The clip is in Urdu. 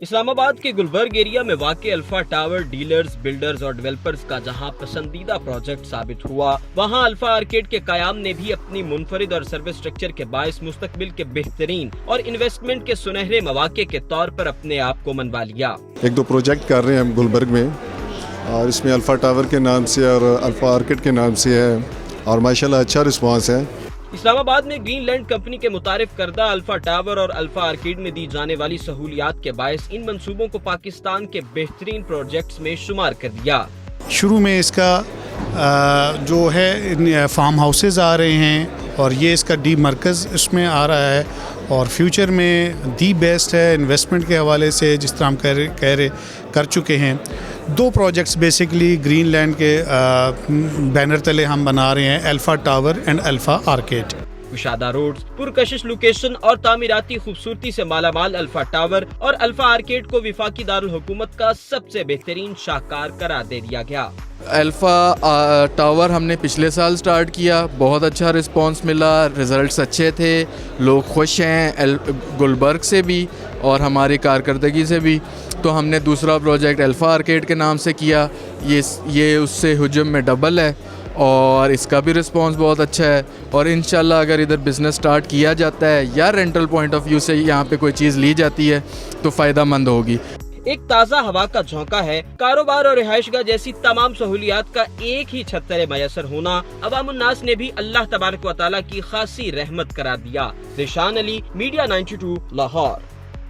اسلام آباد کے گلبرگ ایریا میں واقع الفا ٹاور ڈیلرز، بلڈرز اور ڈیولپرز کا جہاں پسندیدہ پروجیکٹ ثابت ہوا، وہاں الفا آرکیڈ کے قیام نے بھی اپنی منفرد اور سروس سٹرکچر کے باعث مستقبل کے بہترین اور انویسٹمنٹ کے سنہرے مواقع کے طور پر اپنے آپ کو منوا لیا۔ ایک دو پروجیکٹ کر رہے ہیں ہم گلبرگ میں، اور اس میں الفا ٹاور کے نام سے اور الفا آرکیڈ کے نام سے ہے، اور ماشاءاللہ اچھا رسپانس ہے۔ اسلام آباد میں گرین لینڈ کمپنی کے متعارف کردہ الفا ٹاور اور الفا آرکیڈ میں دی جانے والی سہولیات کے باعث ان منصوبوں کو پاکستان کے بہترین پروجیکٹس میں شمار کر دیا۔ شروع میں اس کا جو ہے فارم ہاؤسز آ رہے ہیں، اور یہ اس کا ڈی مرکز اس میں آ رہا ہے، اور فیوچر میں دی بیسٹ ہے انویسٹمنٹ کے حوالے سے، جس طرح ہم کر چکے ہیں۔ دو پروجیکٹس بیسکلی گرین لینڈ کے بینر تلے ہم بنا رہے ہیں، alpha tower and alpha arcade. کشادہ روڈز، پرکشش لوکیشن اور تعمیراتی خوبصورتی سے مالا مال الفا ٹاور اور الفا آرکیڈ کو وفاقی دارالحکومت کا سب سے بہترین شاہکار قرار دے دیا گیا۔ الفا ٹاور ہم نے پچھلے سال سٹارٹ کیا، بہت اچھا رسپانس ملا، رزلٹس اچھے تھے، لوگ خوش ہیں گلبرگ سے بھی اور ہماری کارکردگی سے بھی۔ تو ہم نے دوسرا پروجیکٹ الفا آرکیڈ کے نام سے کیا، یہ اس سے حجم میں ڈبل ہے، اور اس کا بھی رسپانس بہت اچھا ہے، اور انشاءاللہ اگر ادھر بزنس سٹارٹ کیا جاتا ہے یا رینٹل پوائنٹ آف ویو سے یہاں پہ کوئی چیز لی جاتی ہے تو فائدہ مند ہوگی۔ ایک تازہ ہوا کا جھونکا ہے، کاروبار اور رہائش گاہ جیسی تمام سہولیات کا ایک ہی چھت تلے میسر ہونا عوام الناس نے بھی اللہ تبارک و تعالیٰ کی خاصی رحمت قرار دیا۔ ذیشان علی، میڈیا 92 لاہور۔